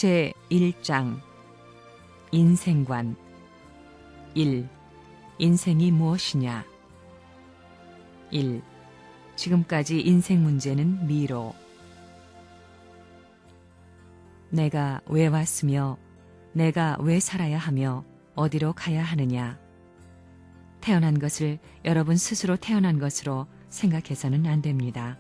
제1장 인생관 1. 인생이 무엇이냐 1. 지금까지 인생 문제는 미로. 내가 왜 왔으며 내가 왜 살아야 하며 어디로 가야 하느냐. 태어난 것을 여러분 스스로 태어난 것으로 생각해서는 안 됩니다.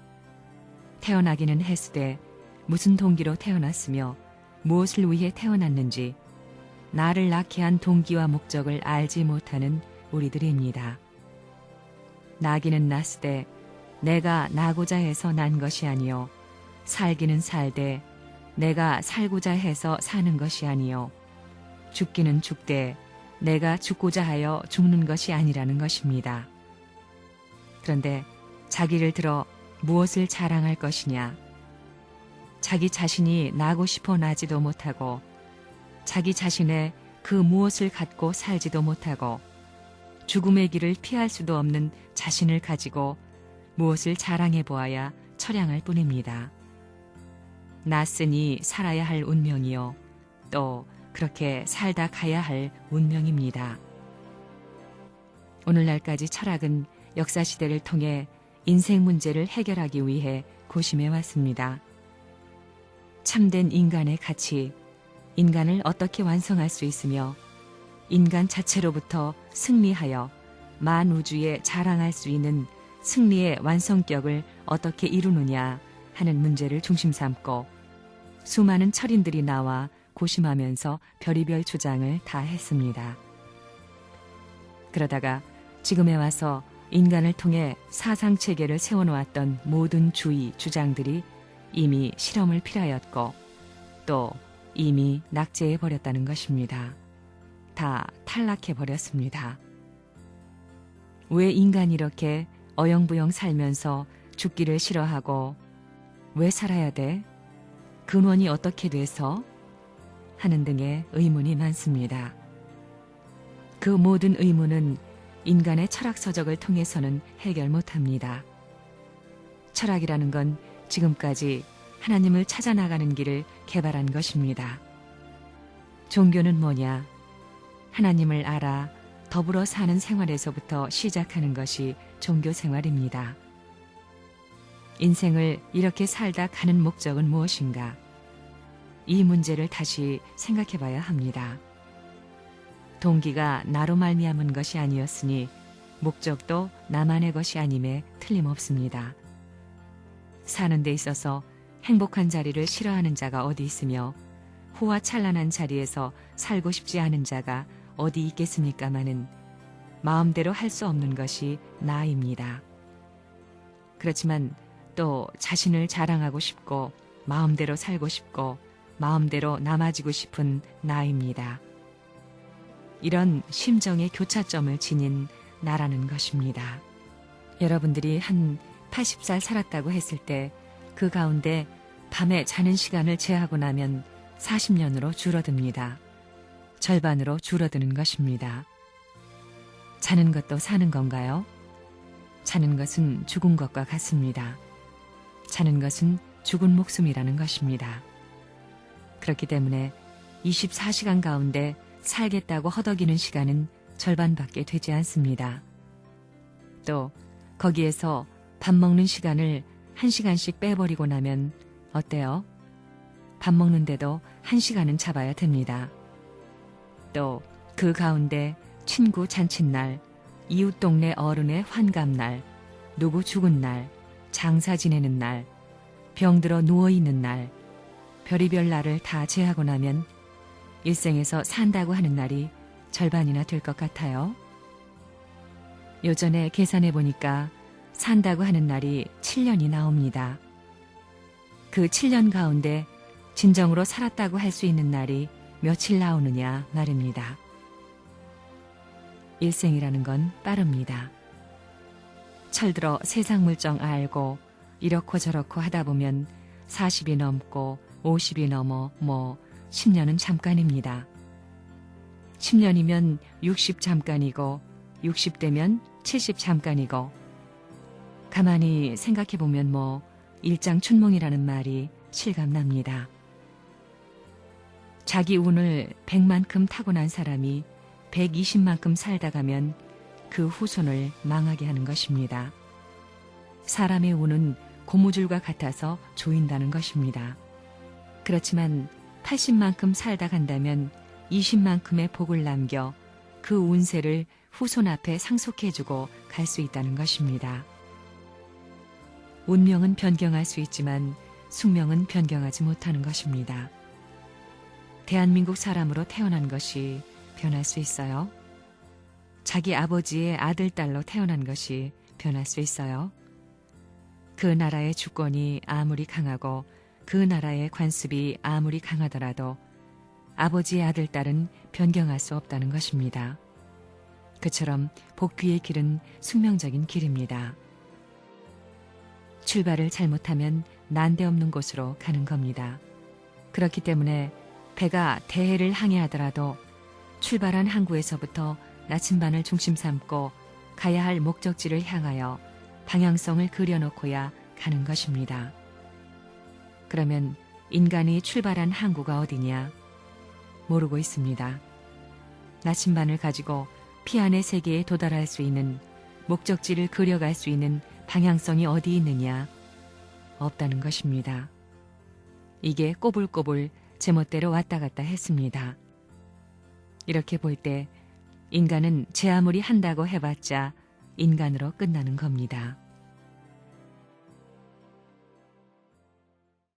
태어나기는 했으되 무슨 동기로 태어났으며 무엇을 위해 태어났는지 나를 낳게 한 동기와 목적을 알지 못하는 우리들입니다. 나기는 났으되 내가 나고자 해서 난 것이 아니요 살기는 살되 내가 살고자 해서 사는 것이 아니요 죽기는 죽되 내가 죽고자 하여 죽는 것이 아니라는 것입니다. 그런데 자기를 들어 무엇을 자랑할 것이냐. 자기 자신이 나고 싶어 나지도 못하고 자기 자신의 그 무엇을 갖고 살지도 못하고 죽음의 길을 피할 수도 없는 자신을 가지고 무엇을 자랑해 보아야 처량할 뿐입니다. 났으니 살아야 할 운명이요 또 그렇게 살다 가야 할 운명입니다. 오늘날까지 철학은 역사시대를 통해 인생 문제를 해결하기 위해 고심해 왔습니다. 참된 인간의 가치, 인간을 어떻게 완성할 수 있으며 인간 자체로부터 승리하여 만우주에 자랑할 수 있는 승리의 완성격을 어떻게 이루느냐 하는 문제를 중심 삼고 수많은 철인들이 나와 고심하면서 별의별 주장을 다 했습니다. 그러다가 지금에 와서 인간을 통해 사상체계를 세워놓았던 모든 주의 주장들이 이미 실험을 필하였고 또 이미 낙제해버렸다는 것입니다. 다 탈락해버렸습니다. 왜 인간이 이렇게 어영부영 살면서 죽기를 싫어하고 왜 살아야 돼? 근원이 어떻게 돼서? 하는 등의 의문이 많습니다. 그 모든 의문은 인간의 철학 서적을 통해서는 해결 못합니다. 철학이라는 건 지금까지 하나님을 찾아나가는 길을 개발한 것입니다. 종교는 뭐냐? 하나님을 알아 더불어 사는 생활에서부터 시작하는 것이 종교 생활입니다. 인생을 이렇게 살다 가는 목적은 무엇인가? 이 문제를 다시 생각해 봐야 합니다. 동기가 나로 말미암은 것이 아니었으니 목적도 나만의 것이 아님에 틀림없습니다. 사는 데 있어서 행복한 자리를 싫어하는 자가 어디 있으며 호화찬란한 자리에서 살고 싶지 않은 자가 어디 있겠습니까마는 마음대로 할 수 없는 것이 나입니다. 그렇지만 또 자신을 자랑하고 싶고 마음대로 살고 싶고 마음대로 남아지고 싶은 나입니다. 이런 심정의 교차점을 지닌 나라는 것입니다. 여러분들이 한 80살 살았다고 했을 때 그 가운데 밤에 자는 시간을 제하고 나면 40년으로 줄어듭니다. 절반으로 줄어드는 것입니다. 자는 것도 사는 건가요? 자는 것은 죽은 것과 같습니다. 자는 것은 죽은 목숨이라는 것입니다. 그렇기 때문에 24시간 가운데 살겠다고 허덕이는 시간은 절반밖에 되지 않습니다. 또 거기에서 밥 먹는 시간을 1시간씩 빼버리고 나면 어때요? 밥 먹는데도 1시간은 잡아야 됩니다. 또 그 가운데 친구 잔칫날, 이웃 동네 어른의 환갑날, 누구 죽은 날, 장사 지내는 날, 병들어 누워있는 날, 별의별 날을 다 제하고 나면 일생에서 산다고 하는 날이 절반이나 될 것 같아요. 요전에 계산해 보니까 산다고 하는 날이 7년이 나옵니다. 그 7년 가운데 진정으로 살았다고 할 수 있는 날이 며칠 나오느냐 말입니다. 일생이라는 건 빠릅니다. 철들어 세상 물정 알고 이렇고 저렇고 하다 보면 40이 넘고 50이 넘어 10년은 잠깐입니다. 10년이면 60 잠깐이고 60되면 70 잠깐이고 가만히 생각해보면 일장춘몽이라는 말이 실감납니다. 자기 운을 100만큼 타고난 사람이 120만큼 살다 가면 그 후손을 망하게 하는 것입니다. 사람의 운은 고무줄과 같아서 조인다는 것입니다. 그렇지만 80만큼 살다 간다면 20만큼의 복을 남겨 그 운세를 후손 앞에 상속해주고 갈 수 있다는 것입니다. 운명은 변경할 수 있지만 숙명은 변경하지 못하는 것입니다. 대한민국 사람으로 태어난 것이 변할 수 있어요? 자기 아버지의 아들, 딸로 태어난 것이 변할 수 있어요? 그 나라의 주권이 아무리 강하고 그 나라의 관습이 아무리 강하더라도 아버지의 아들, 딸은 변경할 수 없다는 것입니다. 그처럼 복귀의 길은 숙명적인 길입니다. 출발을 잘못하면 난데없는 곳으로 가는 겁니다. 그렇기 때문에 배가 대해를 항해하더라도 출발한 항구에서부터 나침반을 중심 삼고 가야 할 목적지를 향하여 방향성을 그려놓고야 가는 것입니다. 그러면 인간이 출발한 항구가 어디냐? 모르고 있습니다. 나침반을 가지고 피안의 세계에 도달할 수 있는 목적지를 그려갈 수 있는 방향성이 어디 있느냐? 없다는 것입니다. 이게 꼬불꼬불 제멋대로 왔다 갔다 했습니다. 이렇게 볼 때 인간은 제 아무리 한다고 해봤자 인간으로 끝나는 겁니다.